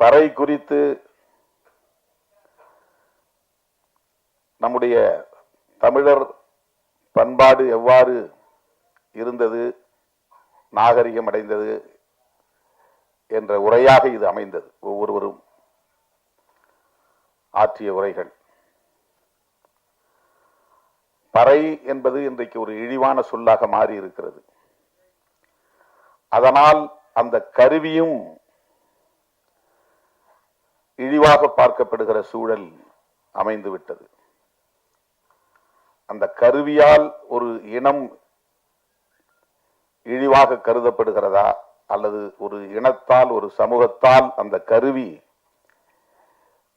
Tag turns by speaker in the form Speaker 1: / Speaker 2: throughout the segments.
Speaker 1: பறை குறித்து நம்முடைய தமிழர் பண்பாடு எவ்வாறு இருந்தது, நாகரிகம் அடைந்தது என்ற உரையாக இது அமைந்தது. ஒவ்வொருவரும் ஆற்றிய உரைகள். பறை என்பது இன்றைக்கு ஒரு இழிவான சொல்லாக மாறி இருக்கிறது. அதனால் அந்த கருவியும் இழிவாக பார்க்கப்படுகிற சூழல் அமைந்துவிட்டது. அந்த கருவியால் ஒரு இனம் இழிவாக கருதப்படுகிறதா அல்லது ஒரு இனத்தால் ஒரு சமூகத்தால் அந்த கருவி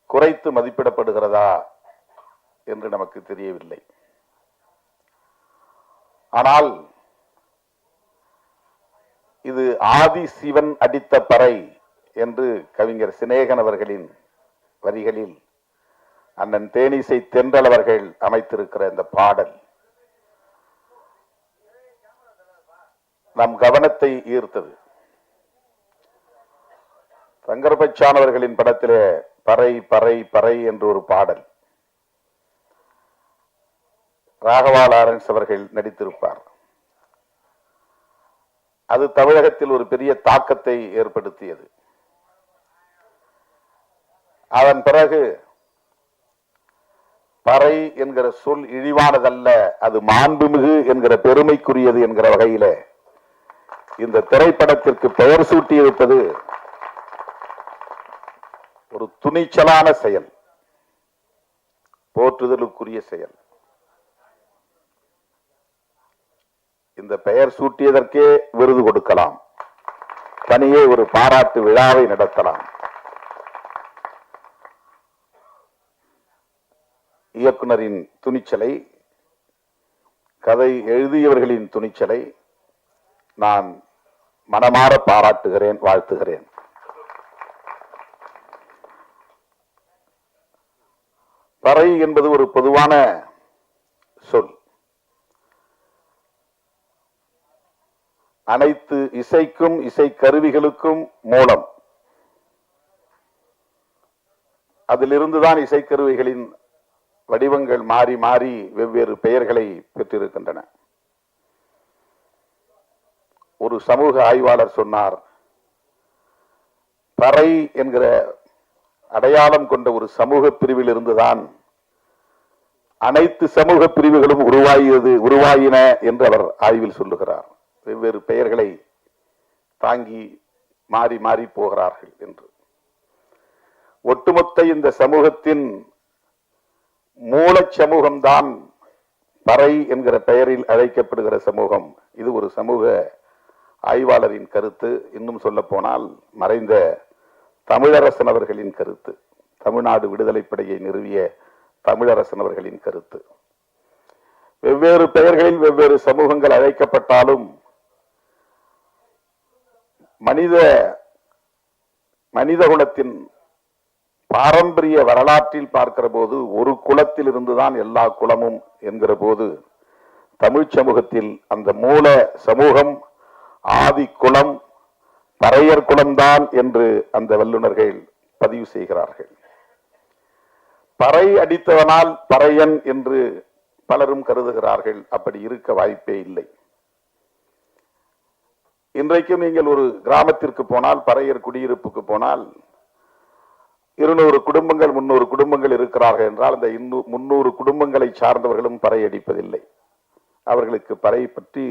Speaker 1: குறைத்து மதிப்பிடப்படுகிறதா என்று நமக்கு தெரியவில்லை. ஆனால் இது ஆதி சிவன் அடித்த பறை என்று கவிஞர் சினேகன் அவர்களின் வரிகளில் அண்ணன் தேனிசை தென்றல் அவர்கள் அமைத்திருக்கிற இந்த பாடல் நம் கவனத்தை ஈர்த்தது. சங்கரபச்சான் அவர்களின் படத்திலே பறை பறை பறை என்று ஒரு பாடல் ராகவா லாரன்ஸ் அவர்கள் நடித்திருப்பார். அது தமிழகத்தில் ஒரு பெரிய தாக்கத்தை ஏற்படுத்தியது. அதன் பிறகு பறை என்கிற சொல் இழிவானதல்ல, அது மாண்புமிகு என்கிற பெருமைக்குரியது என்கிற வகையில இந்த திரைப்படத்திற்கு பெயர் சூட்டியிருப்பது ஒரு துணிச்சலான செயல், போற்றுதலுக்குரிய செயல். இந்த பெயர் சூட்டியதற்கே விருது கொடுக்கலாம், தனியே ஒரு பாராட்டு விழாவை நடத்தலாம். இயக்குனரின் துணிச்சலை, கதை எழுதியவர்களின் துணிச்சலை நான் மனமாற பாராட்டுகிறேன், வாழ்த்துகிறேன். பறை என்பது ஒரு பொதுவான சொல். அனைத்து இசைக்கும் இசை கருவிகளுக்கும் மூலம். அதிலிருந்துதான் இசைக்கருவிகளின் வடிவங்கள் மாறி மாறி வெவ்வேறு பெயர்களை பெற்றிருக்கின்றன. ஒரு சமூக ஆய்வாளர் சொன்னார், பறை என்கிற அடையாளம் கொண்ட ஒரு சமூக பிரிவில் இருந்துதான் அனைத்து சமூக பிரிவுகளும் உருவாயின என்று அவர் ஆய்வில் சொல்லுகிறார். வெவ்வேறு பெயர்களை தாங்கி மாறி மாறி போகிறார்கள் என்று. ஒட்டுமொத்த இந்த சமூகத்தின் மூல சமூகம்தான் பறை என்கிற பெயரில் அழைக்கப்படுகிற சமூகம். இது ஒரு சமூக ஆய்வாளரின் கருத்து. இன்னும் சொல்ல போனால் மறைந்த தமிழரசன் அவர்களின் கருத்து, தமிழ்நாடு விடுதலை படையை நிறுவிய தமிழரசன் அவர்களின் கருத்து. வெவ்வேறு பெயர்களில் வெவ்வேறு சமூகங்கள் அழைக்கப்பட்டாலும் மனித குலத்தின் பாரம்பரிய வரலாற்றில் பார்க்கிற போது ஒரு குலத்தில் இருந்துதான் எல்லா குலமும் என்கிற போது தமிழ் சமூகத்தில் அந்த மூல சமூகம் ஆதி குலம் பறையர் குலம்தான் என்று அந்த வல்லுநர்கள் பதிவு செய்கிறார்கள். பறை அடித்தவனால் பறையன் என்று பலரும் கருதுகிறார்கள். அப்படி இருக்க வாய்ப்பே இல்லை. இன்றைக்கும் நீங்கள் ஒரு கிராமத்திற்கு போனால், பறையர் குடியிருப்புக்கு போனால் 200 குடும்பங்கள் 300 குடும்பங்கள் இருக்கிறார்கள் என்றால் அந்த 300 குடும்பங்களை சார்ந்தவர்களும் பறை அடிப்பதில்லை. அவர்களுக்கு பறை பற்றி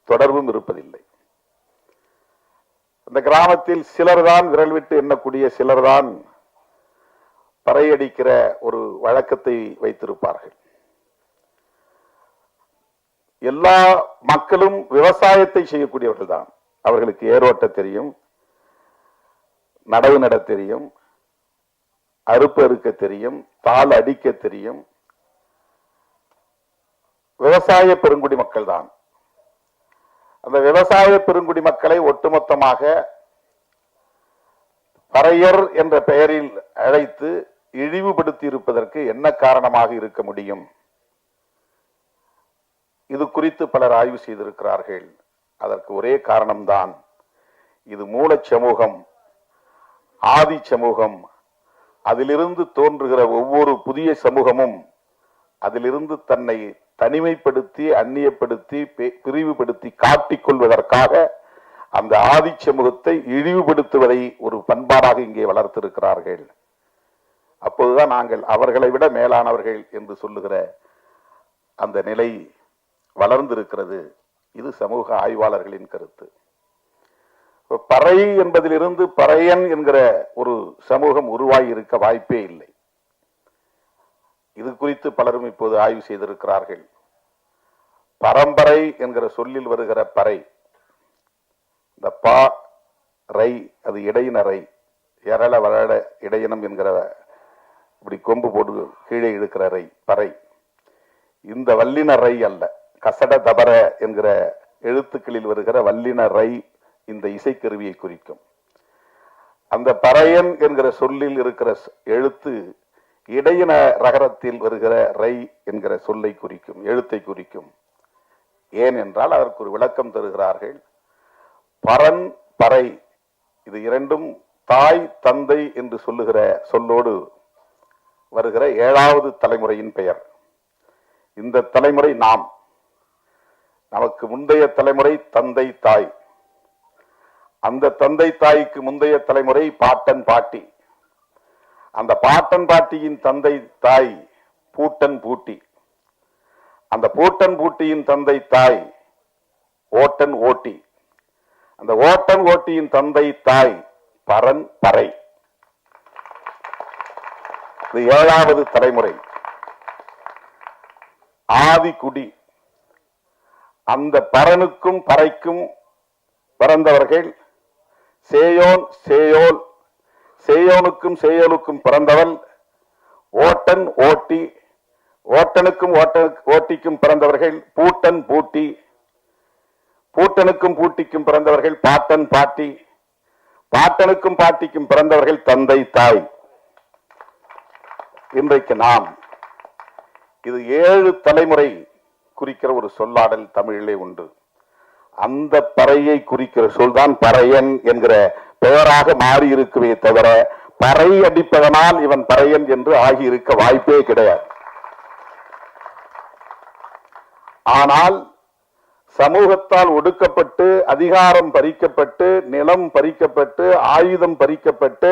Speaker 1: தொடர்பும் இருப்பதில்லை. அந்த கிராமத்தில் சிலர்தான், விரல் விட்டு எண்ணக்கூடிய சிலர்தான் பறை அடிக்கிற ஒரு வழக்கத்தை வைத்திருப்பார்கள். எல்லா மக்களும் விவசாயத்தை செய்யக்கூடியவர்கள் தான். அவர்களுக்கு ஏரோட்ட தெரியும், நடவு நட தெரியும், அறுப்பு அறுக்க தெரியும், தாள் அடிக்க தெரியும். விவசாய பெருங்குடி மக்கள் தான். அந்த விவசாய பெருங்குடி மக்களை ஒட்டுமொத்தமாக பறையர் என்ற பெயரில் அழைத்து இழிவுபடுத்தி இருப்பதற்கு என்ன காரணமாக இருக்க முடியும்? இது குறித்து பலர் ஆய்வு செய்திருக்கிறார்கள். அதற்கு ஒரே காரணம்தான், இது மூல சமூகம் ஆதி சமூகம், அதிலிருந்து தோன்றுகிற ஒவ்வொரு புதிய சமூகமும் அதிலிருந்து தன்னை தனிமைப்படுத்தி, அந்நியப்படுத்தி, பிரிவுபடுத்தி காட்டிக்கொள்வதற்காக அந்த ஆதி சமூகத்தை இழிவுபடுத்துவதை ஒரு பண்பாடாக இங்கே வளர்த்திருக்கிறார்கள். அப்போதுதான் நாங்கள் அவர்களை விட மேலானவர்கள் என்று சொல்லுகிற அந்த நிலை வளர்ந்திருக்கிறது. இது சமூக ஆய்வாளர்களின் கருத்து. பறை என்பதிலிருந்து பறையன் என்கிற ஒரு சமூகம் உருவாகி இருக்க வாய்ப்பே இல்லை. இது குறித்து பலரும் இப்போது ஆய்வு செய்திருக்கிறார்கள். பரம்பரை என்கிற சொல்லில் வருகிற பறை, இந்த பா ரை, அது இடையினரை, எரள வளர இடையினம் என்கிற இப்படி கொம்பு போட்டு கீழே இழுக்கிற ரை பறை. இந்த வல்லினரை அல்ல, கசட தபர என்கிற எழுத்துக்களில் வருகிற வல்லினரை இந்த இசைக்கருவியை குறிக்கும். அந்த பறையன் என்கிற சொல்லில் இருக்கிற எழுத்து இடையின ரகரத்தில் வருகிற ரை என்கிற சொல்லை குறிக்கும், எழுத்தை குறிக்கும். ஏன் என்றால் அதற்கு ஒரு விளக்கம் தருகிறார்கள். பரன் பறை இது இரண்டும் தாய் தந்தை என்று சொல்லுகிற சொல்லோடு வருகிற 7வது தலைமுறையின் பெயர். இந்த தலைமுறை நாம், நமக்கு முந்தைய தலைமுறை தந்தை தாய், அந்த தந்தை தாய்க்கு முந்தைய தலைமுறை பாட்டன் பாட்டி, அந்த பாட்டன் பாட்டியின் தந்தை தாய் பூட்டன் பூட்டி, அந்த பூட்டன் பூட்டியின் தந்தை தாய் ஓட்டன் ஓட்டி, அந்த ஓட்டன் ஓட்டியின் தந்தை தாய் பரன் பறை. இது 7வது தலைமுறை. ஆதி குடி, அந்த பரனுக்கும் பறைக்கும் பிறந்தவர்கள் சேயோன் சேயோல், சேயோனுக்கும் சேயோலுக்கும் பிறந்தவள் ஓட்டன் ஓட்டி, ஓட்டனுக்கும் ஓட்டிக்கும் பிறந்தவர்கள் பூட்டன் பூட்டி, பூட்டனுக்கும் பூட்டிக்கும் பிறந்தவர்கள் பாட்டன் பாட்டி, பாட்டனுக்கும் பாட்டிக்கும் பிறந்தவர்கள் தந்தை தாய். இன்றைக்கு நாம் இது 7 தலைமுறை குறிக்கிற ஒரு சொல்லாடல் தமிழிலே உண்டு. அந்த பறையை குறிக்கிற சொல்தான் பறையன் என்கிற பெயராக மாறி இருக்குவே தவிர பறை அடிப்பதனால் இவன் பறையன் என்று ஆகியிருக்க வாய்ப்பே கிடையாது. ஆனால் சமூகத்தால் ஒடுக்கப்பட்டு, அதிகாரம் பறிக்கப்பட்டு, நிலம் பறிக்கப்பட்டு, ஆயுதம் பறிக்கப்பட்டு,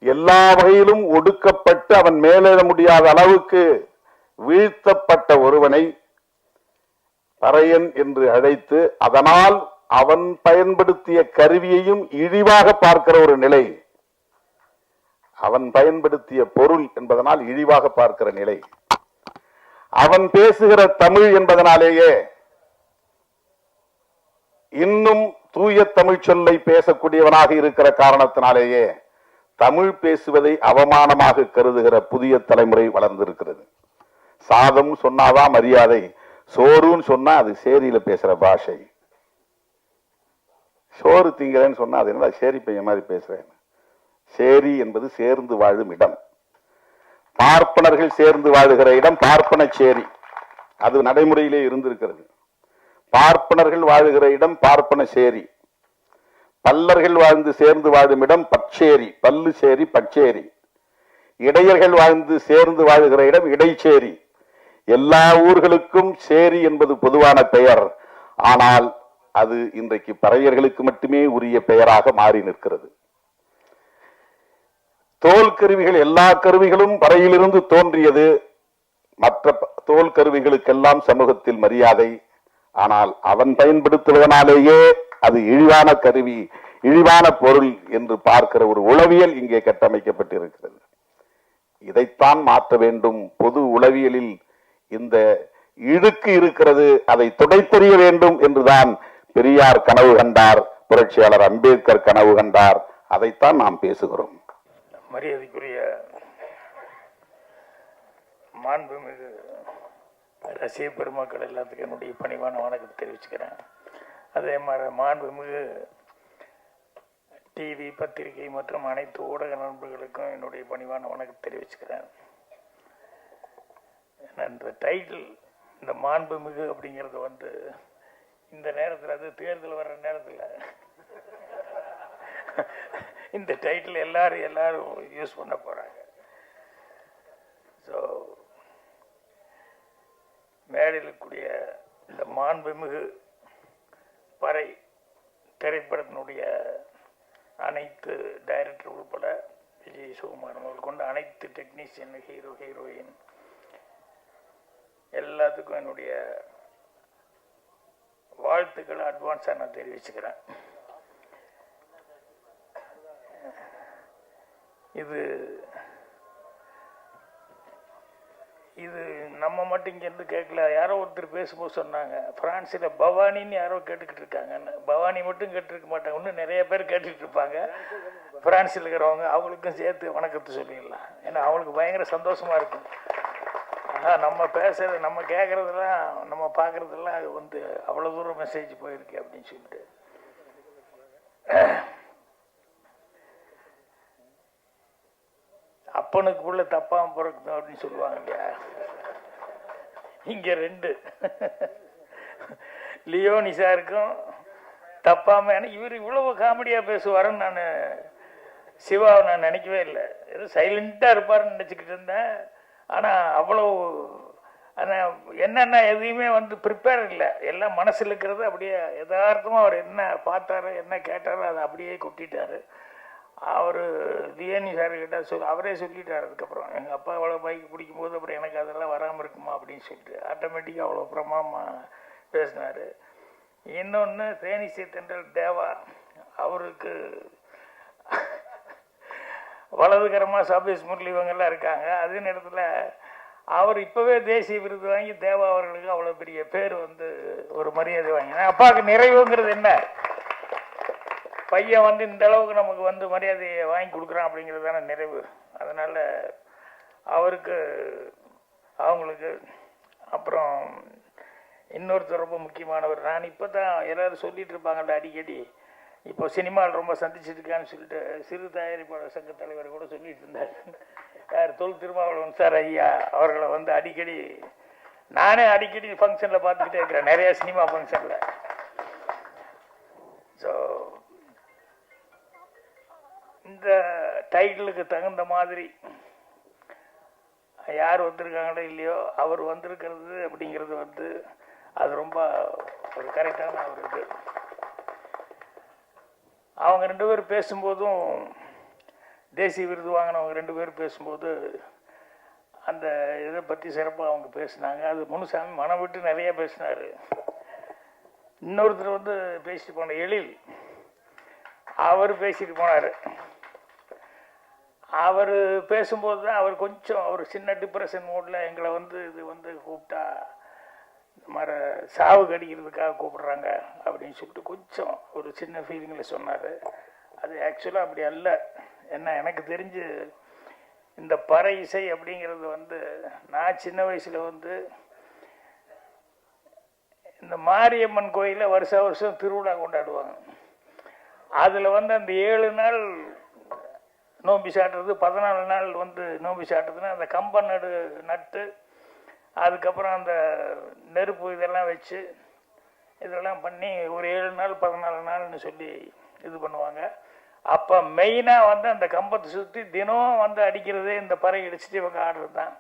Speaker 1: எல்லா வகையிலும் ஒடுக்கப்பட்டு அவன் மேலேற முடியாத அளவுக்கு வீழ்த்தப்பட்ட ஒருவனை பறையன் என்று அழைத்து, அதனால் அவன் பயன்படுத்திய கருவியையும் இழிவாக பார்க்கிற ஒரு நிலை, அவன் பயன்படுத்திய பொருள் என்பதனால் இழிவாக பார்க்கிற நிலை, அவன் பேசுகிற தமிழ் என்பதனாலேயே இன்னும் தூய தமிழ் சொல்லை பேசக்கூடியவனாக இருக்கிற காரணத்தினாலேயே தமிழ் பேசுவதை அவமானமாக கருதுகிற புதிய தலைமுறை வளர்ந்திருக்கிறது. சாதம் சொன்னாதான் மரியாதை, சோறுன்னு சொன்னா அது சேரியில பேசுற பாஷை. சோறு திங்கிறேன்னு சொன்னா அது என்ன சேரி பையன் மாதிரி பேசுறேன். சேரி என்பது சேர்ந்து வாழும் இடம். பார்ப்பனர்கள் சேர்ந்து வாழுகிற இடம் பார்ப்பன சேரி, அது நடைமுறையிலே இருந்திருக்கிறது. பார்ப்பனர்கள் வாழுகிற இடம் பார்ப்பன சேரி, பல்லர்கள் வாழ்ந்து சேர்ந்து வாழும் இடம் பச்சேரி, பல்லு சேரி பச்சேரி, இடையர்கள் வாழ்ந்து சேர்ந்து வாழுகிற இடம் இடைச்சேரி. எல்லா ஊர்களுக்கும் சேரி என்பது பொதுவான பெயர். ஆனால் அது இன்றைக்கு பறையர்களுக்கு மட்டுமே உரிய பெயராக மாறி நிற்கிறது. தோல் கருவிகள், எல்லா கருவிகளும் பறையிலிருந்து தோன்றியது. மற்ற தோல் கருவிகளுக்கெல்லாம் சமூகத்தில் மரியாதை. ஆனால் அவன் பயன்படுத்துவதனாலேயே அது இழிவான கருவி, இழிவான பொருள் என்று பார்க்கிற ஒரு உளவியல் இங்கே கட்டமைக்கப்பட்டிருக்கிறது. இதைத்தான் மாற்ற வேண்டும். பொது உளவியலில் இந்த இழுக்கு இருக்கிறது, அதை துடைத்தெறிய வேண்டும் என்றுதான் பெரியார் கனவு கண்டார், புரட்சியாளர் அம்பேத்கர் கனவு கண்டார். அதைத்தான் நாம் பேசுகிறோம்.
Speaker 2: மரியாதைக்குரிய மாண்புமிகு ரசிக பெருமக்கள் எல்லாத்துக்கும் என்னுடைய பணிவான வணக்கத்தை தெரிவிச்சுக்கிறேன். அதே மாதிரி மாண்புமிகு டிவி, பத்திரிகை மற்றும் அனைத்து ஊடக நண்பர்களுக்கும் என்னுடைய பணிவான வணக்கத்தை தெரிவிச்சுக்கிறேன். இந்த டைட்டில், இந்த மாண்புமிகு அப்படிங்கிறது இந்த நேரத்தில், அது தேர்தல் வர்ற நேரத்தில் இந்த டைட்டில் எல்லாரும் யூஸ் பண்ண போகிறாங்க. ஸோ மேடையில் இருக்கக்கூடிய இந்த மாண்புமிகு பறை திரைப்படத்தினுடைய அனைத்து டைரக்டர் உட்பட விஜய் சுகுமாரன் அவர்கள் கொண்ட அனைத்து டெக்னீஷியன், ஹீரோ, ஹீரோயின் எல்லாத்துக்கும் என்னுடைய வாழ்த்துக்களை அட்வான்ஸாக நான் தெரிவிச்சுக்கிறேன். இது நம்ம மட்டும் இங்கேருந்து கேட்கல. யாரோ ஒருத்தர் பேசும்போது சொன்னாங்க, பிரான்ஸில் பவானின்னு யாரோ கேட்டுக்கிட்டு இருக்காங்கன்னு. பவானி மட்டும் கேட்டுருக்க மாட்டாங்க, இன்னும் நிறைய பேர் கேட்டுக்கிட்டு இருப்பாங்க. பிரான்ஸில் இருக்கிறவங்க அவங்களுக்கும் சேர்த்து வணக்கத்தை சொல்லிடலாம். ஏன்னா அவங்களுக்கு பயங்கர சந்தோஷமாக இருக்கும். நம்ம பேசுறது, நம்ம கேட்குறதெல்லாம், நம்ம பார்க்குறதெல்லாம் அது அவ்வளோ தூரம் மெசேஜ் போயிருக்கு அப்படின்னு சொல்லிட்டு. அப்பனுக்கு உள்ள தப்பாம பிறக்கணும் அப்படின்னு சொல்லுவாங்க இல்லையா. இங்க 2 லியோனிசா இருக்கும் தப்பாம. இவர் இவ்வளவு காமெடியா பேசுவாருன்னு நான் சிவாவை நான் நினைக்கவே இல்லை. ஏதோ சைலண்டா இருப்பாருன்னு நினைச்சுக்கிட்டு இருந்தேன். ஆனா அவ்வளவு என்னன்னா எதையுமே ப்ரிப்பேர் இல்லை. எல்லாம் மனசுல இருக்கிறது அப்படியே யதார்த்தமா அவர் என்ன பார்த்தாரு, என்ன கேட்டாரோ அதை அப்படியே கொட்டிட்டாரு. அவர் லியோனி சார் கிட்ட அவரே சொல்லிட்டார். அதுக்கப்புறம் எங்கள் அப்பா அவ்வளோ பைக் பிடிக்கும் போது அப்புறம் எனக்கு அதெல்லாம் வராமல் இருக்குமா அப்படின்னு சொல்லிட்டு ஆட்டோமேட்டிக்காக அவ்வளோ பிரமாதமாக பேசினார். இன்னொன்று தேனிசை தென்றல் தேவா, அவருக்கு வலதுகரமாக சபேஷ் முரளி இவங்கெல்லாம் இருக்காங்க. அதே நேரத்தில் அவர் இப்போவே தேசிய விருது வாங்கி தேவா அவர்களுக்கு அவ்வளோ பெரிய பேர் ஒரு மரியாதை வாங்கினா அப்பாவுக்கு நிறைவுங்கிறது என்ன, பையன் இந்த அளவுக்கு நமக்கு மரியாதையை வாங்கி கொடுக்குறான் அப்படிங்கிறது தானே நிறைவு. அதனால் அவருக்கு, அவங்களுக்கு. அப்புறம் இன்னொருத்தர் ரொம்ப முக்கியமானவர். நான் இப்போ தான் எல்லோரும் சொல்லிகிட்டு இருப்பாங்கள்ல அடிக்கடி, இப்போ சினிமாவில் ரொம்ப சந்திச்சிருக்கான்னு சொல்லிட்டு சிறு தயாரிப்பாளர் சங்க தலைவர் கூட சொல்லிட்டு இருந்தார். யார், தொல் திருமாவளவன் சார் ஐயா அவர்களை அடிக்கடி நானே அடிக்கடி ஃபங்க்ஷனில் பார்த்துக்கிட்டே இருக்கிறேன், நிறைய சினிமா ஃபங்க்ஷனில். ஸோ இந்த டைட்டிலுக்கு தகுந்த மாதிரி யார் வந்திருக்காங்களோ இல்லையோ அவர் வந்திருக்கிறது அப்படிங்கிறது அது ரொம்ப ஒரு கரெக்டான ஒரு இது. அவங்க 2 பேர் பேசும்போதும், தேசிய விருது வாங்கினவங்க 2 பேர் பேசும்போது அந்த இதை பற்றி சிறப்பாக அவங்க பேசினாங்க. அது முனுசாமி மனம் விட்டு நிறைய பேசினார். இன்னொருத்தர் பேசிட்டு போன எழில், அவர் பேசிட்டு போனார். அவர் பேசும்போது தான் அவர் கொஞ்சம் ஒரு சின்ன டிப்ரெஷன் மூடில் எங்களை இது கூப்பிட்டா இந்த மாதிரி சாவு கடிக்கிறதுக்காக கூப்பிடுறாங்க அப்படின்னு சொல்லிட்டு கொஞ்சம் ஒரு சின்ன ஃபீலிங்கில் சொன்னார். அது ஆக்சுவலாக அப்படி அல்ல. என்ன, எனக்கு தெரிஞ்சு இந்த பறை இசை அப்படிங்கிறது நான் சின்ன வயசில் இந்த மாரியம்மன் கோயிலில் வருஷம் திருவிழா கொண்டாடுவாங்க. அதில் அந்த 7 நாள் நோம்பி சாட்டுறது, 14 நாள் நோம்பி சாட்டுறதுன்னா அந்த கம்பம் நட்டு அதுக்கப்புறம் அந்த நெருப்பு இதெல்லாம் வச்சு இதெல்லாம் பண்ணி ஒரு 7 நாள் 14 நாள்னு சொல்லி இது பண்ணுவாங்க. அப்போ மெயினாக அந்த கம்பத்தை சுற்றி தினம் அடிக்கிறதே இந்த பறை அடிச்சுட்டு இவங்க ஆடுறது தான்.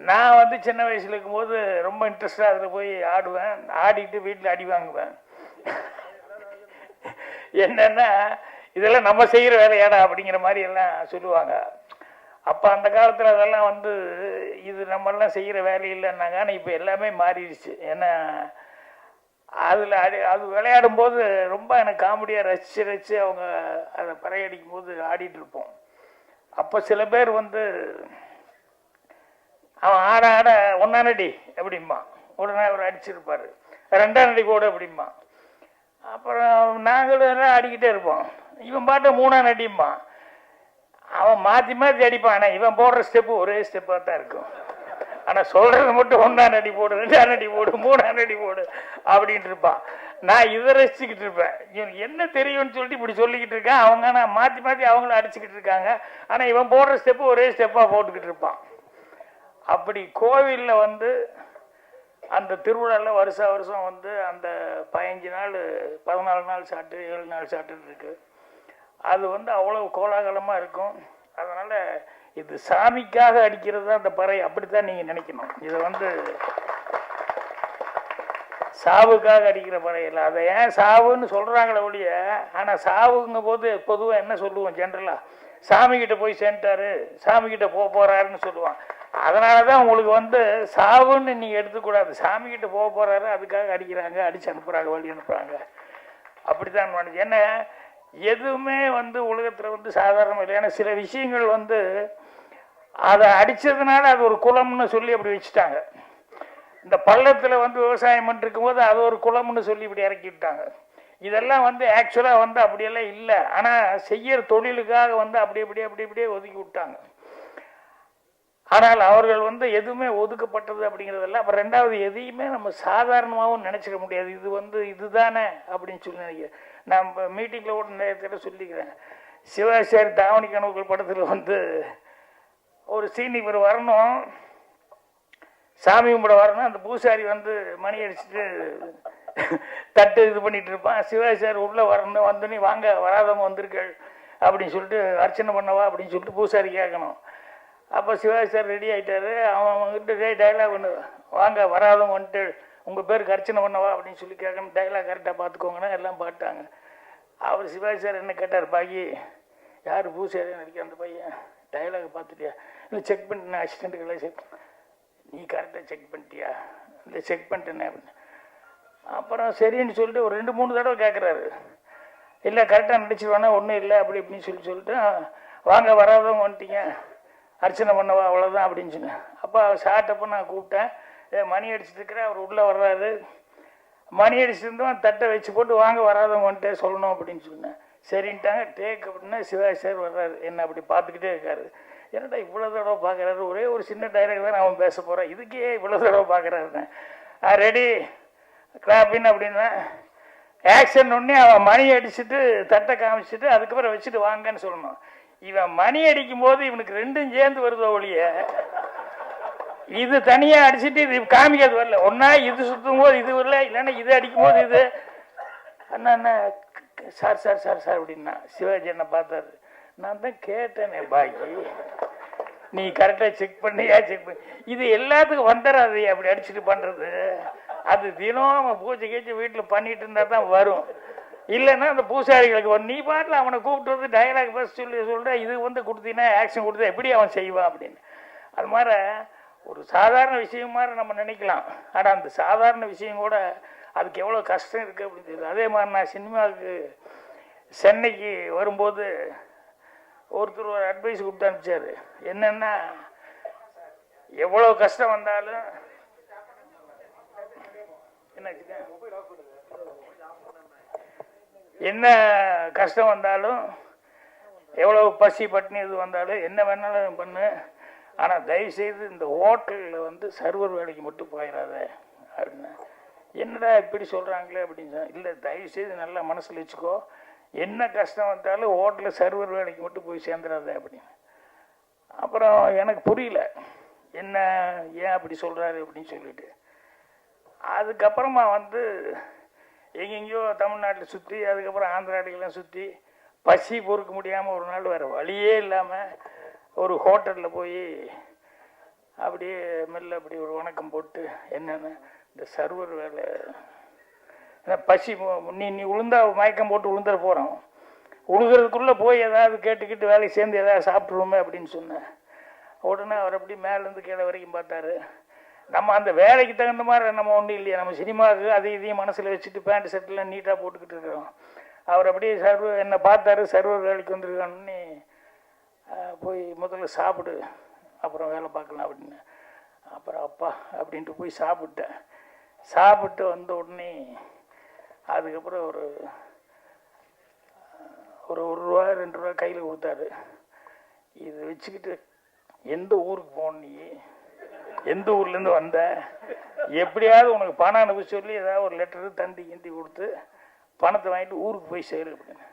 Speaker 2: நான் சின்ன வயசில் இருக்கும்போது ரொம்ப இன்ட்ரெஸ்டாக அதில் போய் ஆடுவேன். ஆடிட்டு வீட்டில் அடி வாங்குவேன். என்னன்னா இதெல்லாம் நம்ம செய்கிற வேலையாடா அப்படிங்கிற மாதிரி எல்லாம் சொல்லுவாங்க. அப்போ அந்த காலத்தில் அதெல்லாம் இது நம்மெல்லாம் செய்கிற வேலை இல்லைன்னாங்க. ஆனால் இப்போ எல்லாமே மாறிடுச்சு. ஏன்னா அதில் அது விளையாடும் போது ரொம்ப எனக்கு காமெடியாக ரசித்து அவங்க அதை பறையடிக்கும் போது ஆடிட்டு இருப்போம். அப்போ சில பேர் அவன் ஆட 1ஆம் அடி அப்படிம்பான், உடனே அவர் அடிச்சிருப்பார். 2ஆம் அடி போடு அப்படிம்பான். அப்புறம் நாங்களும் எல்லாம் அடிக்கிட்டே இருப்போம். இவன் பாட்டு 3ஆம் அடிம்பான். அவன் மாற்றி மாற்றி அடிப்பான். ஆனால் இவன் போடுற ஸ்டெப்பு ஒரே ஸ்டெப்பாக தான் இருக்கும். ஆனால் சொல்கிறது மட்டும் 1ஆம் அடி போடு, 2ஆம் அடி போடு, 3ஆம் அடி போடு அப்படின்ட்டு இருப்பான். நான் இதை ரசிச்சுக்கிட்டு இருப்பேன். இவன் என்ன தெரியும்னு சொல்லிட்டு இப்படி சொல்லிக்கிட்டு இருக்கான். அவங்க ஆனால் மாற்றி மாற்றி அவங்களும் அடிச்சுக்கிட்டு இருக்காங்க. ஆனால் இவன் போடுற ஸ்டெப்பு ஒரே ஸ்டெப்பாக போட்டுக்கிட்டு இருப்பான். அப்படி கோவிலில் அந்த திருவிழாவில் வருஷம் அந்த 15 நாள் 14 நாள் சாட்டு 7 நாள் சாட்டுன்னு இருக்கு. அது வந்து அவ்வளவு கோலாகலமாக இருக்கும். அதனால் இது சாமிக்காக அடிக்கிறது தான் அந்த பறை, அப்படித்தான் நீங்கள் நினைக்கணும். இதை வந்து சாவுக்காக அடிக்கிற பறையில் அதை ஏன் சாவுன்னு சொல்கிறாங்களே ஒழிய, ஆனால் சாவுங்க போது பொதுவாக என்ன சொல்லுவோம், ஜென்ரலாக சாமிக்கிட்ட போய் சேர்ந்துட்டாரு, சாமிக்கிட்ட போகிறாருன்னு சொல்லுவான். அதனால தான் உங்களுக்கு வந்து சாவுன்னு நீங்கள் எடுத்துக்கூடாது. சாமிக்கிட்ட போகிறாரு, அதுக்காக அடிக்கிறாங்க, அடித்து அனுப்புகிறாங்க, வழி அனுப்புகிறாங்க, அப்படி தான் நினைச்சு. ஏன்னா எதுவுமே வந்து உலகத்தில் வந்து சாதாரணம் இல்லை. ஏன்னா சில விஷயங்கள் வந்து அதை அடித்ததுனால அது ஒரு குலம்னு சொல்லி அப்படி வச்சுட்டாங்க. இந்த பள்ளத்தில் வந்து விவசாயம் பண்ணிருக்கும் போது அது ஒரு குலம்னு சொல்லி இப்படி இறக்கி விட்டாங்க. இதெல்லாம் வந்து ஆக்சுவலாக வந்து அப்படியெல்லாம் இல்லை. ஆனால் செய்யற தொழிலுக்காக வந்து அப்படியே ஒதுக்கி விட்டாங்க. ஆனால் அவர்கள் வந்து எதுவுமே ஒதுக்கப்பட்டது அப்படிங்கிறதெல்லாம். அப்புறம் ரெண்டாவது, எதையுமே நம்ம சாதாரணமாகவும் நினச்சிக்க முடியாது. இது வந்து இதுதானே அப்படின்னு சொல்லி நினைக்கிறேன். நான் இப்போ மீட்டிங்கில் கூட நேரத்தில் சொல்லிக்கிறேன். சிவாச்சாரி தாவணி கனவுகள் படத்தில் வந்து ஒரு சீன் இவர் வரணும், சாமி கும்பிட வரணும். அந்த பூசாரி வந்து மணி அடிச்சுட்டு தட்டு இது பண்ணிட்டு இருப்பான். சிவாச்சாரி உள்ளே வரணும், வந்தோடனே வாங்க வராதவங்க வந்திருக்கள் அப்படின்னு சொல்லிட்டு அர்ச்சனை பண்ணவா அப்படின்னு சொல்லிட்டு பூசாரி கேட்கணும். அப்போ சிவாஜி சார் ரெடி ஆகிட்டாரு. அவன்கிட்ட டைலாக் ஒன்று, வாங்க வராதவங்க வந்துட்டு உங்கள் பேருக்கு அர்ச்சனை பண்ணவா அப்படின்னு சொல்லி கேட்கணும். டைலாக் கரெக்டாக பார்த்துக்கோங்கன்னா எல்லாம் பாட்டாங்க. அவர் சிவாஜி சார் என்ன கேட்டார், பாக்கி யார் பூசாரி நடிக்க அந்த பையன் டைலாக் பார்த்துட்டியா, இல்லை செக் பண்ணிட்டேன் அசிஸ்டண்ட்டுகளை செக், நீ கரெக்டாக செக் பண்ணிட்டியா, இல்லை செக் பண்ணிட்டேனே அப்படின்னு. அப்புறம் சரின்னு சொல்லிட்டு ஒரு 2-3 தடவை கேட்குறாரு. இல்லை கரெக்டாக நடிச்சிருவானா, ஒன்றும் இல்லை அப்படி இப்படின்னு சொல்லிட்டு வாங்க வராதவங்க வந்துட்டீங்க அர்ச்சனை பண்ணவா அவ்வளோதான் அப்படின்னு சொன்னேன். அப்போ ஷார்ட்டப்போ நான் கூப்பிட்டேன், மணி அடிச்சுட்டு இருக்கிறேன், அவர் உள்ளே வர்றாரு. மணி அடிச்சுருந்தோம், தட்டை வச்சு போட்டு வாங்க வராதவங்க வந்துட்டு சொல்லணும் அப்படின்னு சொன்னேன். சரின்ட்டாங்க. டேக் அப்படின்னா சிவாஜி சார் வர்றாரு, என்ன அப்படி பார்த்துக்கிட்டே இருக்காரு. என்னடா இவ்வளோ தடவை பார்க்குறாரு, ஒரே ஒரு சின்ன டைலாக் தான் அவன் பேச போகிறான், இதுக்கே இவ்வளோ தடவை பார்க்குறாருன்னு. ரெடி கிளாப்பின் அப்படின்னா ஆக்ஷன் ஒன்றே அவன் மணி அடிச்சுட்டு தட்டை காமிச்சிட்டு அதுக்கப்புறம் வச்சுட்டு வாங்கன்னு சொல்லணும். இவன் மணி அடிக்கும் போது இவனுக்கு ரெண்டும் சேர்ந்து வருதோ ஒழிய, இது தனியாக அடிச்சுட்டு இது காமிக்காது வரல. ஒன்றா இது சுற்றும் போது இது வரல, இல்லைன்னா இது அடிக்கும் போது இது. அண்ணா சார் சார் சார் சார் அப்படின்னா சிவாஜி என்ன பார்த்தாரு. நான் தான் கேட்டேனே பாக்கி, நீ கரெக்டாக செக் பண்ணியா செக் பண்ணி, இது எல்லாத்துக்கும் வந்துடாது அப்படி அடிச்சுட்டு பண்ணுறது. அது தினம் அவன் பூஜை கேச்சு வீட்டில் பண்ணிட்டு இருந்தா தான் வரும். இல்லைன்னா அந்த பூசாரிகளுக்கு நீ பாட்டில் அவனை கூப்பிட்டு வந்து டைலாக் பஸ் சொல்கிற இது வந்து கொடுத்தீங்கன்னா ஆக்ஷன் கொடுத்தா எப்படி அவன் செய்வான் அப்படின்னு. அது மாதிரி ஒரு சாதாரண விஷயம் மாதிரி நம்ம நினைக்கலாம். ஆனால் அந்த சாதாரண விஷயம் கூட அதுக்கு எவ்வளோ கஷ்டம் இருக்குது அப்படின்னு தெரியுது. அதே மாதிரி நான் சினிமாவுக்கு சென்னைக்கு வரும்போது ஒருத்தர் ஒரு அட்வைஸ் கொடுத்து அனுப்பிச்சார். என்னென்னா, எவ்வளோ கஷ்டம் வந்தாலும் என்ன கஷ்டம் வந்தாலும், எவ்வளோ பசி பட்டினி இது வந்தாலும், என்ன வேணாலும் பண்ணு, ஆனால் தயவுசெய்து இந்த ஹோட்டலில் வந்து சர்வர் வேலைக்கு மட்டும் போயிடாத அப்படின்னா. என்னடா இப்படி சொல்கிறாங்களே அப்படின்னு சொன்னால், இல்லை தயவுசெய்து நல்லா மனசில் வச்சுக்கோ, என்ன கஷ்டம் வந்தாலும் ஹோட்டலில் சர்வர் வேலைக்கு மட்டும் போய் சேர்ந்துடாத அப்படின்னு. அப்புறம் எனக்கு புரியல என்ன ஏன் அப்படி சொல்கிறாரு அப்படின்னு சொல்லிட்டு. அதுக்கப்புறமா வந்து எங்கெங்கேயோ தமிழ்நாட்டில் சுற்றி, அதுக்கப்புறம் ஆந்திராடிக்கெல்லாம் சுற்றி, பசி பொறுக்க முடியாமல் ஒரு நாள் வேறு வழியே இல்லாமல் ஒரு ஹோட்டலில் போய் அப்படியே மெல்ல அப்படி ஒரு வணக்கம் போட்டு, என்னென்ன இந்த சர்வர் வேலை பசி, நீ உளுந்தா மயக்கம் போட்டு உளுந்துட போகிறோம், உழுகிறதுக்குள்ளே போய் ஏதாவது கேட்டுக்கிட்டு வேலைக்கு சேர்ந்து ஏதாவது சாப்பிட்ருவோமே அப்படின்னு சொன்னேன். உடனே அவர் அப்படி மேலேருந்து கீழே வரைக்கும் பார்த்தாரு. நம்ம அந்த வேலைக்கு தகுந்த மாதிரி நம்ம ஒன்றும் இல்லையா, நம்ம சினிமாவுக்கு அதை இதையும் மனசில் வச்சுட்டு பேண்ட் ஷர்ட்லாம் நீட்டாக போட்டுக்கிட்டு இருக்கிறோம். அவர் அப்படியே என்னை பார்த்தாரு, சர்வர் வேலைக்கு வந்துருக்கான்னு, போய் முதல்ல சாப்பிடு அப்புறம் வேலை பார்க்கலாம் அப்படின்னு. அப்புறம் அப்பா அப்படின்ட்டு போய் சாப்பிட்டேன். சாப்பிட்டு வந்த உடனே அதுக்கப்புறம் ஒரு ரூபா 2 ரூபா கையில் கொடுத்தாரு. இது வச்சுக்கிட்டு எந்த ஊருக்கு போகணும், நீ எந்த ஊர்லேருந்து வந்த, எப்படியாவது உனக்கு பணம் அனுப்ப சொல்லி ஏதாவது ஒரு லெட்டரு தந்தி கிண்டி கொடுத்து பணத்தை வாங்கிட்டு ஊருக்கு போய் சேரு அப்படின்னு.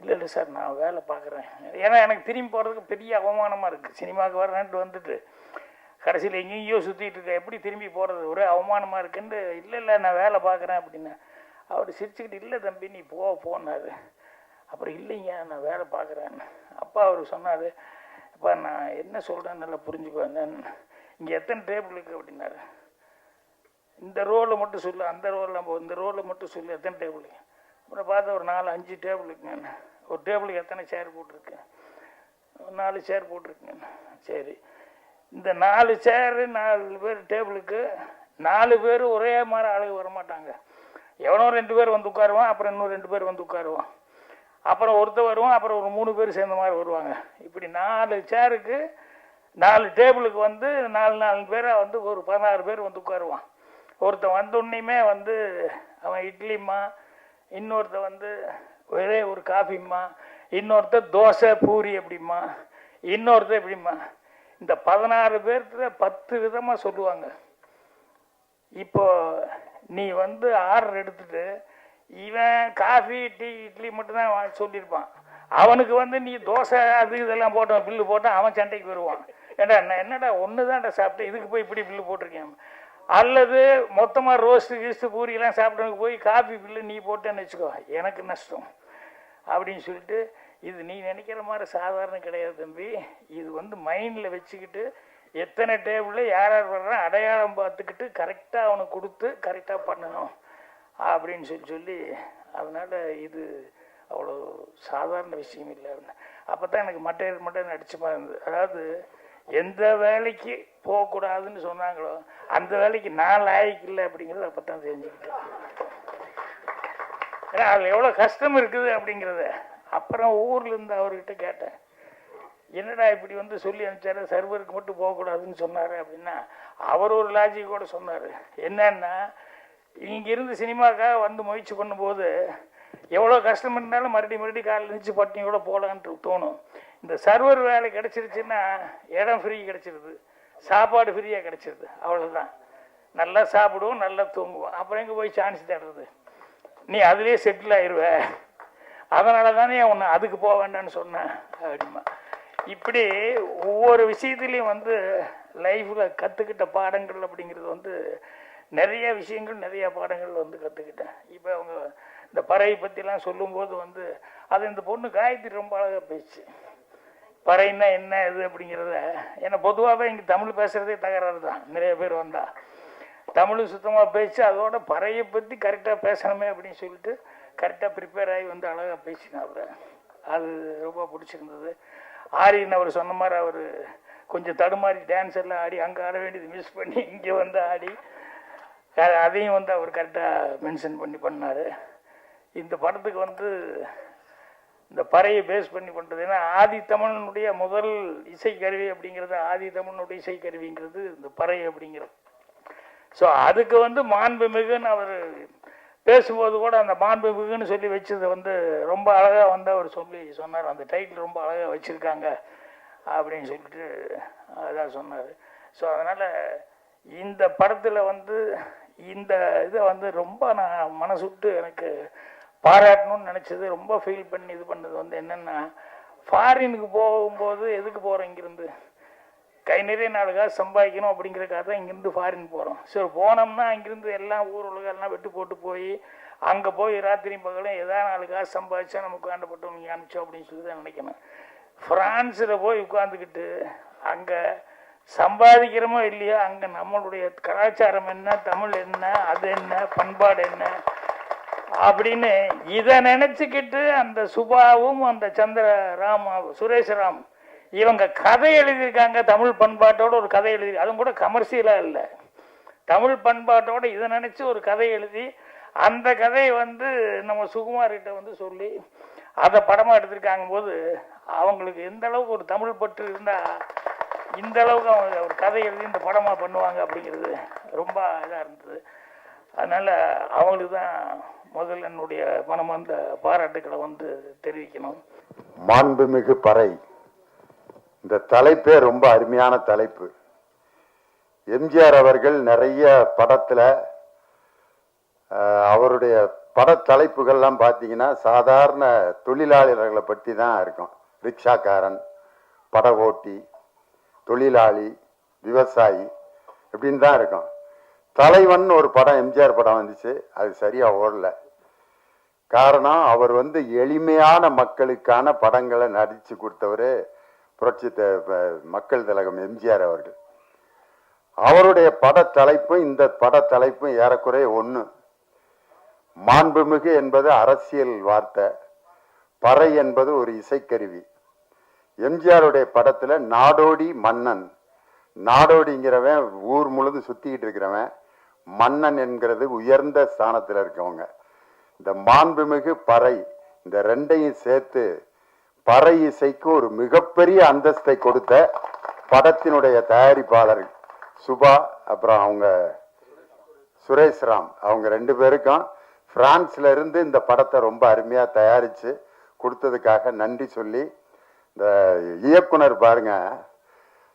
Speaker 2: இல்லை சார் நான் வேலை பார்க்குறேன், ஏன்னா எனக்கு திரும்பி போகிறதுக்கு பெரிய அவமானமாக இருக்குது. சினிமாவுக்கு வரேன்ட்டு வந்துட்டு கடைசியில் எங்கேயோ சுற்றிட்டு இருக்கேன், எப்படி திரும்பி போகிறது, ஒரே அவமானமாக இருக்குன்னு. இல்லை நான் வேலை பார்க்குறேன் அப்படின்னு. அவர் சிரிச்சுக்கிட்டு, இல்லை தம்பி நீ போனாரு. அப்புறம் இல்லைங்க நான் வேலை பார்க்குறேன். அப்பா அவர் சொன்னார், அப்பா நான் என்ன சொல்கிறேன்னு நல்லா புரிஞ்சுக்குவேன், இங்கே எத்தனை டேபிள் இருக்குது அப்படின்னாரு. இந்த ரோவில் மட்டும் சொல்லு, அந்த ரோவில் இந்த ரோவில் மட்டும் சொல்லு எத்தனை டேபிள். அப்புறம் பார்த்தா ஒரு 4-5 டேபிள் இருக்குங்க. ஒரு டேபிளுக்கு எத்தனை சேர் போட்டிருக்கு, 4 சேர் போட்டிருக்குங்க. சரி, இந்த 4 சேரு 4 பேர் டேபிளுக்கு 4 பேர் ஒரே மாதிரி ஆளுங்க வரமாட்டாங்க. எவனோ 2 பேர் வந்து உட்காருவான், அப்புறம் இன்னும் 2 பேர் வந்து உட்காருவான், அப்புறம் ஒருத்தர் வருவான், அப்புறம் ஒரு 3 பேர் சேர்ந்த மாதிரி வருவாங்க. இப்படி 4 சேருக்கு 4 டேபிளுக்கு வந்து 4 பேராக வந்து ஒரு 16 பேர் வந்து உட்காருவான். ஒருத்தன் வந்தோடனையுமே வந்து அவன் இட்லிம்மா, இன்னொருத்த வந்து ஒரே ஒரு காஃபிம்மா, இன்னொருத்த தோசை பூரி அப்படிம்மா, இன்னொருத்த எப்படிம்மா. இந்த 16 பேர்த்துல 10 விதமாக சொல்லுவாங்க. இப்போ நீ வந்து ஆர்டர் எடுத்துட்டு இவன் காஃபி டீ இட்லி மட்டும்தான் சொல்லியிருப்பான். அவனுக்கு வந்து நீ தோசை அது இதெல்லாம் போட்டான் பில்லு போட்டால் அவன் சண்டைக்கு வருவான். ஏண்டா நான் என்னடா ஒன்று தான்டா சாப்பிட்டேன், இதுக்கு போய் இப்படி பில்லு போட்டிருக்கேன். அல்லது மொத்தமாக ரோஸ்ட்டு கீஸ்ட்டு பூரியெல்லாம் சாப்பிட்டவனுக்கு போய் காஃபி பில்லு நீ போட்டேன்னு வச்சுக்கோ, எனக்கு நஷ்டம் அப்படின்னு சொல்லிட்டு, இது நீ நினைக்கிற மாதிரி சாதாரண கிடையாது தம்பி. இது வந்து மைண்டில் வச்சுக்கிட்டு எத்தனை டேபிளில் யார் யார் வர்றான் அடையாளம் பார்த்துக்கிட்டு கரெக்டாக அவனுக்கு கொடுத்து கரெக்டாக பண்ணணும் அப்படின்னு சொல்லி அதனால் இது அவ்வளோ சாதாரண விஷயம் இல்லை. அப்போ தான் எனக்கு மட்டும் அடிச்சுமா இருந்தது. அதாவது எந்த வேலைக்கு போகக்கூடாதுன்னு சொன்னாங்களோ அந்த வேலைக்கு நான் லாய்க்கு இல்லை அப்படிங்கிறது அப்போ தான் தெரிஞ்சுக்கிட்டேன். ஏன்னா அதில் எவ்வளோ கஷ்டம் இருக்குது அப்படிங்கிறத. அப்புறம் ஊரில் இருந்து அவர்கிட்ட கேட்டேன், என்னடா இப்படி வந்து சொல்லி அனுப்பிச்சாரு, சர்வருக்கு மட்டும் போகக்கூடாதுன்னு சொன்னார் அப்படின்னா, அவர் ஒரு லாஜிக்கோடு சொன்னார். என்னன்னா, இங்கிருந்து சினிமாக்காக வந்து முயற்சி பண்ணும்போது எவ்வளோ கஷ்டம் இருந்தாலும் மறுபடியும் காலையில் நினச்சி பட்டினியோட போகலான்ட்டு தோணும். இந்த சர்வர் வேலை கிடச்சிருச்சுன்னா இடம் ஃப்ரீ கிடச்சிருது, சாப்பாடு ஃப்ரீயாக கிடச்சிருது, அவ்வளோதான். நல்லா சாப்பிடுவோம், நல்லா தூங்குவோம், அப்புறம் எங்கே போய் சான்ஸ் தேடுறது, நீ அதுலேயே செட்டில் ஆயிடுவ, அதனால தானே உன்னை அதுக்கு போக வேண்டான்னு சொன்னேன் அப்படிமா. இப்படி ஒவ்வொரு விஷயத்துலையும் வந்து லைஃப்பில் கற்றுக்கிட்ட பாடங்கள் அப்படிங்கிறது வந்து நிறைய விஷயங்கள் நிறைய பாடங்கள் வந்து கற்றுக்கிட்டேன். இப்போ அவங்க இந்த பறவை பற்றிலாம் சொல்லும்போது வந்து அது இந்த பொண்ணு காயத்ரி ரொம்ப அழகாக பேச்சு. பறைன்னா என்ன இது அப்படிங்கிறத, ஏன்னா பொதுவாகவே இங்கே தமிழ் பேசுகிறதே தகராறு தான். நிறைய பேர் வந்தால் தமிழ் சுத்தமாக பேச்சு, அதோட பறையை பற்றி கரெக்டாக பேசணுமே அப்படின்னு சொல்லிட்டு கரெக்டாக ப்ரிப்பேர் ஆகி வந்து அழகாக பேசினா அவர். அது ரொம்ப பிடிச்சிருந்தது. ஆரின்னு அவர் சொன்ன மாதிரி அவர் கொஞ்சம் தடுமாறி டான்ஸ் எல்லாம் ஆடி அங்கே ஆட வேண்டியது மிஸ் பண்ணி இங்கே வந்து ஆடி அதையும் வந்து அவர் கரெக்டாக மென்ஷன் பண்ணி பண்ணார். இந்த படத்துக்கு வந்து இந்த பறையை பேஸ் பண்ணி பண்ணுறது, ஏன்னா ஆதித்தமிழனுடைய முதல் இசைக்கருவி அப்படிங்கிறது, ஆதித்தமிழனுடைய இசைக்கருவிங்கிறது இந்த பறை அப்படிங்கிறது. ஸோ அதுக்கு வந்து மாண்புமிகுன்னு அவர் பேசும்போது கூட அந்த மாண்புமிகுன்னு சொல்லி வச்சது வந்து ரொம்ப அழகாக வந்து அவர் சொன்னார். அந்த டைட்டில் ரொம்ப அழகாக வச்சுருக்காங்க அப்படின்னு சொல்லிட்டு அதான் சொன்னார். ஸோ அதனால் இந்த படத்தில் வந்து இந்த இதை வந்து ரொம்ப நான் மனசுட்டு எனக்கு பாராட்டணும்னு நினச்சது, ரொம்ப ஃபீல் பண்ணி இது பண்ணது வந்து என்னென்னா, ஃபாரினுக்கு போகும்போது எதுக்கு போகிறோம், இங்கேருந்து கை நிறைய 4 காசு சம்பாதிக்கணும் அப்படிங்கிறதுக்காக தான் இங்கேருந்து ஃபாரின் போகிறோம். ஸோ போனோம்னா அங்கேருந்து எல்லாம் ஊர் உலகெல்லாம் வெட்டு போட்டு போய் அங்கே போய் ராத்திரி பகலும் ஏதாவது 4 காசு சம்பாதிச்சா நமக்கு வேண்டப்பட்டவங்க அனுப்பிச்சோம் அப்படின்னு சொல்லி தான் நினைக்கணும். ஃப்ரான்ஸில் போய் உட்காந்துக்கிட்டு அங்கே சம்பாதிக்கிறோமோ இல்லையோ, அங்கே நம்மளுடைய கலாச்சாரம் என்ன, தமிழ் என்ன, அது என்ன, பண்பாடு என்ன அப்படின்னு இதை நினச்சிக்கிட்டு அந்த சுபாவும் அந்த சுரேஷ்ராம் இவங்க கதை எழுதியிருக்காங்க. தமிழ் பண்பாட்டோட ஒரு கதை எழுதி, அதுவும் கூட கமர்ஷியலாக இல்லை, தமிழ் பண்பாட்டோட இதை நினச்சி ஒரு கதை எழுதி அந்த கதையை வந்து நம்ம சுகுமார்கிட்ட வந்து சொல்லி அதை படமாக எடுத்திருக்காங்க போது அவங்களுக்கு எந்த அளவுக்கு ஒரு தமிழ் பற்று இருந்தால் இந்த அளவுக்கு அவங்க ஒரு கதை எழுதி இந்த படமாக பண்ணுவாங்க அப்படிங்கிறது ரொம்ப இதாக இருந்தது. அதனால் அவங்களுக்கு தான் முதல்ல என்னுடைய மனமார்ந்த பாராட்டுக்களை வந்து தெரிவிக்கணும்.
Speaker 3: மாண்புமிகு பறை, இந்த தலைப்பே ரொம்ப அருமையான தலைப்பு. எம்ஜிஆர் அவர்கள் நிறைய படத்துல அவருடைய பட தலைப்புகள்லாம் பார்த்தீங்கன்னா சாதாரண தொழிலாளர்களை பற்றி தான் இருக்கும். ரிக்ஷாக்காரன், பட ஓட்டி, தொழிலாளி, விவசாயி இப்படின்னு தான் இருக்கும். தலைவன் ஒரு படம் எம்ஜிஆர் படம் வந்துச்சு, அது சரியா ஓடல. காரணம் அவர் வந்து எளிமையான மக்களுக்கான படங்களை நடிச்சு கொடுத்தவர் புரட்சி மக்கள் திலகம் எம்ஜிஆர் அவர்கள். அவருடைய பட தலைப்பும் இந்த பட தலைப்பும் ஏறக்குறைய ஒண்ணு. மாண்புமிகு என்பது அரசியல் வார்த்தை, பறை என்பது ஒரு இசைக்கருவி. எம்ஜிஆருடைய படத்துல நாடோடி மன்னன், நாடோடிங்கிறவன் ஊர் முழுதும் சுத்திக்கிட்டு இருக்கிறவன், மன்னன் என்கிறது உயர்ந்த ஸ்தானத்தில் இருக்கவங்க. இந்த மாண்புமிகு பறை, இந்த ரெண்டையும் சேர்த்து பறை இசைக்கு ஒரு மிகப்பெரிய அந்தஸ்தை கொடுத்த படத்தினுடைய தயாரிப்பாளர் சுபா, அப்புறம் அவங்க சுரேஷ்ராம், அவங்க 2 பேருக்கும் பிரான்ஸ்ல இருந்து இந்த படத்தை ரொம்ப அருமையா தயாரிச்சு கொடுத்ததுக்காக நன்றி சொல்லி, இந்த இயக்குனர் பாருங்க,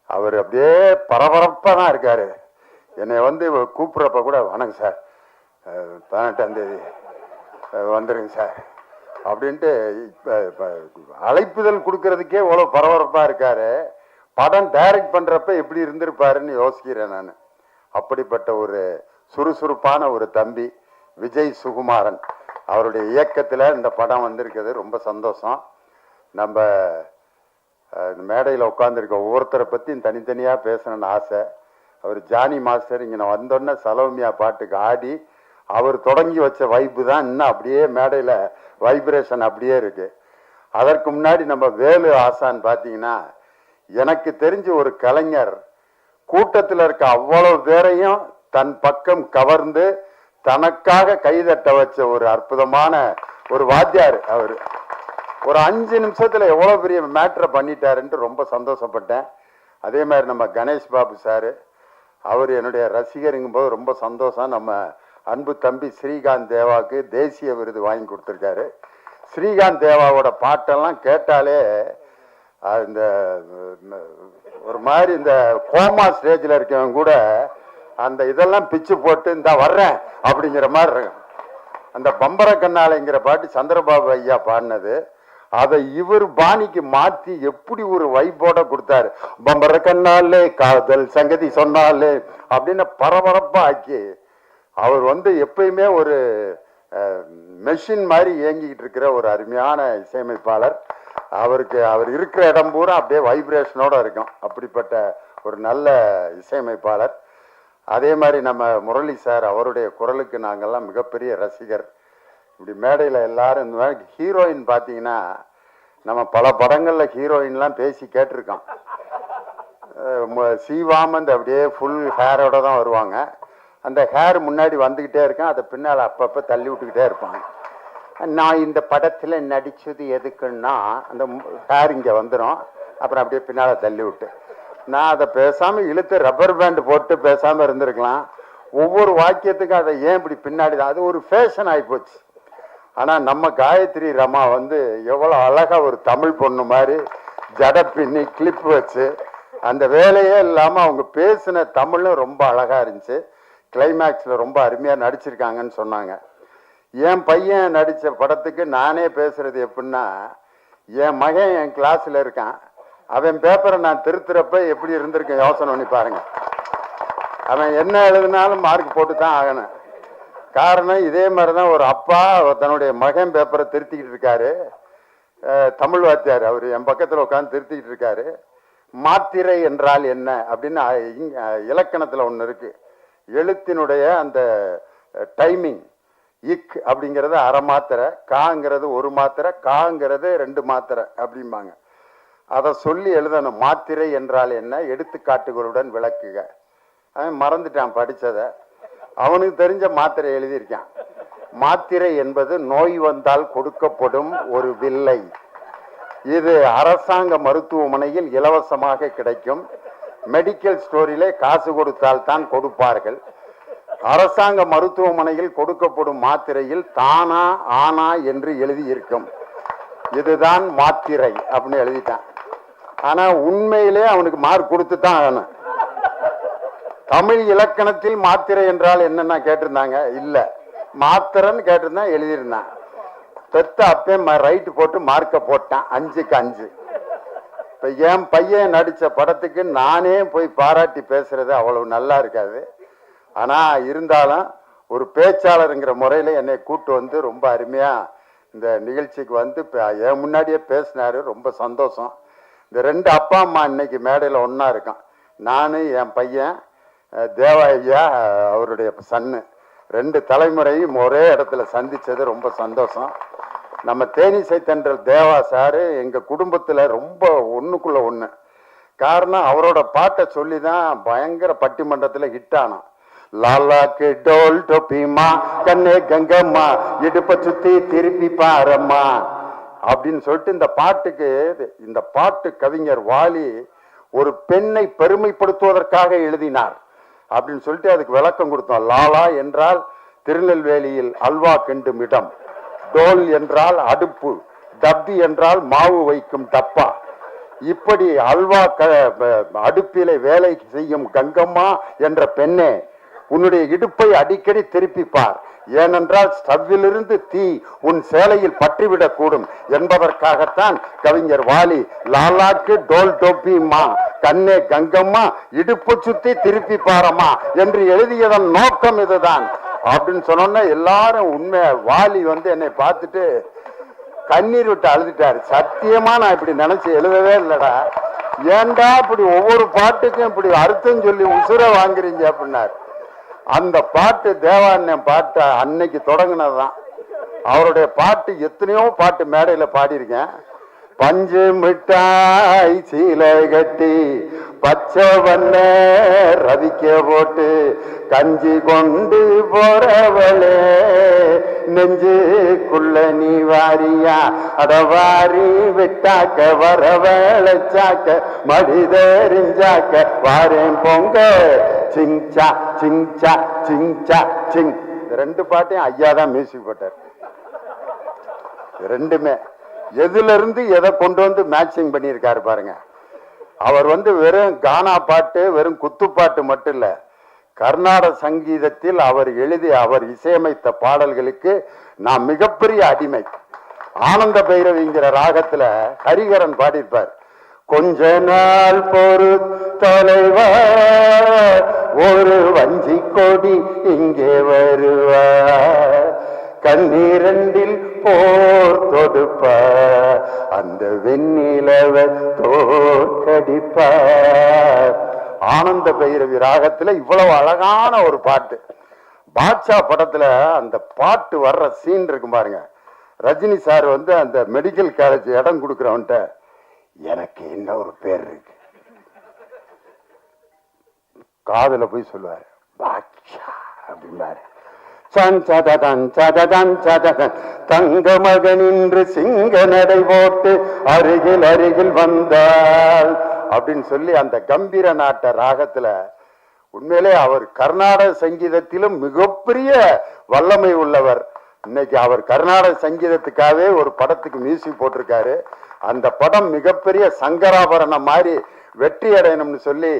Speaker 3: அவர் அப்படியே பரபரப்பா தான் இருக்காரு. என்னை வந்து கூப்பிடுறப்ப கூட, வணக்கம் சார், 18ஆம் தேதி வந்துருங்க சார் அப்படின்ட்டு அழைப்புதல் கொடுக்கறதுக்கே இவ்வளவு பரபரப்பா இருக்காரு. படம் டைரக்ட் பண்றப்ப எப்படி இருந்திருப்பாருன்னு யோசிக்கிறேன் நான். அப்படிப்பட்ட ஒரு சுறுசுறுப்பான ஒரு தம்பி விஜய் சுகுமாரன், அவருடைய இயக்கத்துல இந்த படம் வந்திருக்கிறது ரொம்ப சந்தோஷம். நம்ம மேடையில் உட்காந்துருக்க ஒவ்வொருத்தரை பத்தி தனித்தனியா பேசணும்னு ஆசை. அவர் ஜானி மாஸ்டர் இங்க வந்தோடனே சலோமியா பாட்டுக்கு ஆடி அவர் தொடங்கி வச்ச வைப்பு தான் இன்னும் அப்படியே மேடையில வைப்ரேஷன் அப்படியே இருக்கு. அதற்கு முன்னாடி நம்ம வேலு ஆசான் பாத்தீங்கன்னா, எனக்கு தெரிஞ்ச ஒரு கலைஞர் கூட்டத்தில் இருக்க அவ்வளவு பேரையும் தன் பக்கம் கவர்ந்து தனக்காக கைதட்ட வச்ச ஒரு அற்புதமான ஒரு வாத்தியார். அவர் ஒரு 5 நிமிஷத்துல எவ்வளவு பெரிய மேட்டரை பண்ணிட்டாருன்ட்டு ரொம்ப சந்தோஷப்பட்டேன். அதே மாதிரி நம்ம கணேஷ் பாபு சாரு, அவர் என்னுடைய ரசிகருங்கும் போது ரொம்ப சந்தோஷம். நம்ம அன்பு தம்பி ஸ்ரீகாந்த் தேவாவுக்கு தேசிய விருது வாங்கி கொடுத்துருக்காரு. ஸ்ரீகாந்த் தேவாவோட பாட்டெல்லாம் கேட்டாலே இந்த ஒரு மாதிரி இந்த கோமா ஸ்டேஜில் இருக்கவங்க கூட அந்த இதெல்லாம் பிச்சு போட்டு இந்த வர்றேன் அப்படிங்கிற மாதிரி இருக்கும். அந்த பம்பர கண்ணாலைங்கிற பாட்டு சந்திரபாபு ஐயா பாடினது, அதை இவர் பாணிக்கு மாற்றி எப்படி ஒரு வைப்போட கொடுத்தாரு. பம்பர கண்ணாலே காதல் சங்கதி சொன்னாலே அப்படின்னு பரபரப்பா ஆக்கி, அவர் வந்து எப்பயுமே ஒரு மெஷின் மாதிரி இயங்கிக்கிட்டு இருக்கிற ஒரு அருமையான இசையமைப்பாளர். அவர் இருக்கிற இடம் பூரா அப்படியே வைப்ரேஷனோட இருக்கும். அப்படிப்பட்ட ஒரு நல்ல இசையமைப்பாளர். அதே மாதிரி நம்ம முரளி சார், அவருடைய குரலுக்கு நாங்கள்லாம் மிகப்பெரிய ரசிகர். இப்படி மேடையில் எல்லாரும் இந்த மாதிரி ஹீரோயின் பார்த்தீங்கன்னா, நம்ம பல படங்களில் ஹீரோயின்லாம் பேசி கேட்டிருக்கோம். சீவாமந்த் அப்படியே ஃபுல் ஹேரோட தான் வருவாங்க. அந்த ஹேர் முன்னாடி வந்துக்கிட்டே இருக்கேன், அதை பின்னால் அப்பப்போ தள்ளி விட்டுக்கிட்டே இருப்பாங்க. நான் இந்த படத்தில் நடித்தது எதுக்குன்னா அந்த ஹேர் இங்கே வந்துடும், அப்புறம் அப்படியே பின்னால் தள்ளி விட்டு நான் அதை பேசாமல் இழுத்து ரப்பர் பேண்ட் போட்டு பேசாமல் இருந்திருக்கலாம். ஒவ்வொரு வாக்கியத்துக்கும் அதை ஏன் இப்படி பின்னாடி தான், அது ஒரு ஃபேஷன் ஆகிப்போச்சு. ஆனால் நம்ம காயத்ரி ரமா வந்து எவ்வளோ அழகாக ஒரு தமிழ் பொண்ணு மாதிரி ஜடை பின்னி கிளிப் வச்சு அந்த வேலையே இல்லாமல் அவங்க பேசின தமிழும் ரொம்ப அழகாக இருந்துச்சு. கிளைமேக்ஸில் ரொம்ப அருமையாக நடிச்சிருக்காங்கன்னு சொன்னாங்க. என் பையன் நடித்த படத்துக்கு நானே பேசுறது எப்படின்னா, என் மகன் என் கிளாஸில் இருக்கான், அவன் பேப்பரை நான் திருத்துறப்ப எப்படி இருந்திருக்கேன் யோசனை பண்ணி பாருங்க. அவன் என்ன எழுதினாலும் மார்க் போட்டு தான் ஆகணும். காரணம் இதே மாதிரி தான் ஒரு அப்பா தன்னுடைய மகன் பேப்பரை திருத்திக்கிட்டு இருக்காரு. தமிழ் வாத்தியார் அவர் என் பக்கத்தில் உட்காந்து திருத்திக்கிட்டு இருக்காரு. மாத்திரை என்றால் என்ன அப்படின்னு இலக்கணத்தில் ஒன்று இருக்கு. எழுத்தினுடைய அந்த டைமிங், இக் அப்படிங்கிறது அரை மாத்திரை, காங்கிறது 1 மாத்திரை, காங்கிறது 2 மாத்திரை அப்படிம்பாங்க. அதை சொல்லி எழுதணும். மாத்திரை என்றால் என்ன, எடுத்துக்காட்டுகளுடன் விளக்குக. அவன் மறந்துட்டான் படித்ததை, அவனுக்கு தெரிஞ்ச மாத்திரை எழுதியிருக்கான். மாத்திரை என்பது நோய் வந்தால் கொடுக்கப்படும் ஒரு வில்லை. இது அரசாங்க மருத்துவமனையில் இலவசமாக கிடைக்கும். மெடிக்கல் ஸ்டோரிலே காசு கொடுத்தால் தான் கொடுப்பார்கள். அரசாங்க மருத்துவமனையில் கொடுக்கப்படும் மாத்திரையில் தானா ஆனா என்று எழுதியிருக்கும். இதுதான் மாத்திரை அப்படின்னு எழுதிட்டான். ஆனா உண்மையிலே அவனுக்கு மார்க் கொடுத்து தான் ஆகணும். தமிழ் இலக்கணத்தில் மாத்திரை என்றால் என்னன்னா கேட்டிருந்தாங்க, இல்ல மாத்திரைன்னு கேட்டிருந்தா எழுதியிருந்தான். பெத்த அப்பே ரைட்டு போட்டு மார்க்க போட்டான் 5க்கு 5. இப்ப என் பையன் நடிச்ச படத்துக்கு நானே போய் பாராட்டி பேசுறது அவ்வளவு நல்லா இருக்காது. ஆனா இருந்தாலும் ஒரு பேச்சாளருங்கிற முறையில என்னை கூட்டு வந்து ரொம்ப அருமையா இந்த நிகழ்ச்சிக்கு வந்து என் முன்னாடியே பேசினாரு, ரொம்ப சந்தோஷம். இந்த ரெண்டு அப்பா அம்மா இன்னைக்கு மேடையில் ஒன்றா இருக்கான். நான், என் பையன் தேவா ஐயா, அவருடைய சன்னு, ரெண்டு தலைமுறையும் ஒரே இடத்துல சந்திச்சது ரொம்ப சந்தோஷம். நம்ம தேனிசை தென்றல் தேவா சாரு எங்கள் குடும்பத்தில் ரொம்ப ஒன்றுக்குள்ள ஒன்று. காரணம், அவரோட பாட்டை சொல்லி தான் பயங்கர பட்டிமன்றத்தில் ஹிட் ஆனான். லாலாக்கு டோல் டொப்பிமா கண்ணே கங்கம்மா இடுப்ப சுத்தி திருப்பி பாரம்மா அப்படின்னு சொல்லிட்டு இந்த பாட்டு கவிஞர் வாலி ஒரு பெண்ணை பெருமைப்படுத்துவதற்காக எழுதினார் அப்படின்னு சொல்லிட்டு அதுக்கு விளக்கம் கொடுத்தோம். லாலா என்றால் திருநெல்வேலியில் அல்வா கிண்டும் இடம், டோல் என்றால் அடுப்பு, டப்பி என்றால் மாவு வைக்கும் டப்பா. இப்படி அல்வா அடுப்பிலே வேலை செய்யும் கங்கம்மா என்ற பெண்ணே, உன்னுடைய இடுப்பை அடிக்கடி திருப்பிப்பார், ஏனென்றால் ஸ்டவ்விலிருந்து தீ உன் சேலையில் பற்றிவிடக் கூடும் என்பதற்காகத்தான் கவிஞர் வாலி லாலாக்கு டோல் டோப்பிமா கண்ணே கங்கம்மா இடுப்பு சுத்தி திருப்பி பாரம்மா என்று எழுதியதன் நோக்கம் இதுதான் அப்படின்னு சொன்னோன்னா எல்லாரும் உண்மை. வாலி வந்து என்னை பார்த்துட்டு கண்ணீர் விட்டு அழுதுட்டாரு. சத்தியமா நான் இப்படி நினைச்சு எழுதவே இல்லடா, ஏண்டா இப்படி ஒவ்வொரு பாட்டுக்கும் இப்படி அர்த்தம் சொல்லி உசுர வாங்குறீங்க அப்படின்னாரு. அந்த பாட்டு தேவாண்ணன் பாட்டு அன்னைக்கு தொடங்கினதுதான். அவருடைய பாட்டு எத்தனையோ பாட்டு மேடையில பாடியிருக்கேன். பஞ்சு மிட்டாய் சீலை கட்டி பச்சை வண்ண ரவிக்க போட்டு கஞ்சி கொண்டு போறவளே நெஞ்சுக்குள்ள நீ வாரியா அடவாரி விட்டாக்க வரவழைச்சாக்க மடிதறிஞ்சாக்க வாரேன் பொங்க சிங்சா சிங்சா சிங்சா சிங். இந்த ரெண்டு பாட்டையும் ஐயா தான் மியூசிக் போட்டார். ரெண்டுமே எதுல இருந்து எதை கொண்டு வந்து மேட்சிங் பண்ணியிருக்காரு பாருங்க. அவர் வந்து வெறும் கானா பாட்டு, வெறும் குத்துப்பாட்டு மட்டும் இல்ல, கர்நாடக சங்கீதத்தில் அவர் எழுதி அவர் இசையமைத்த பாடல்களுக்கு நான் மிகப்பெரிய அடிமை. ஆனந்த பைரவிங்கிற ராகத்துல ஹரிகரன் பாடியிருப்பார். கொஞ்ச நாள் பொறு தொலைவா ஒரு வஞ்சி கொடி இங்கே வருவா கண்ணீரண்டில் போர் தொடுப்ப அந்த வெண்ணிலவ தோற்கடிப்ப. ஆனந்த பைரவி ராகத்துல இவ்வளவு அழகான ஒரு பாட்டு. பாட்ஷா படத்துல அந்த பாட்டு வர்ற சீன் இருக்கு பாருங்க. ரஜினி சார் வந்து அந்த மெடிக்கல் காலேஜ் இடம் கொடுக்குறவன்ட்ட எனக்கு என்ன ஒரு பேர் இருக்கு, காதுல போய் சொல்லுவாரு பாட்ஷா அப்படின்னாரு. தங்க மகன் இன்று சிங்க நடை போட்டு அருகில் அருகில் வந்தாள் அப்படின்னு சொல்லி அந்த கம்பீர நாட்ட ராகத்துல உண்மையிலே அவர் கர்நாடக சங்கீதத்திலும் மிகப்பெரிய வல்லமை உள்ளவர். இன்னைக்கு அவர் கர்நாடக சங்கீதத்துக்காகவே ஒரு படத்துக்கு மியூசிக் போட்டிருக்காரு. அந்த படம் மிகப்பெரிய சங்கராபரணம் மாதிரி வெற்றி அடையணும்னு சொல்லி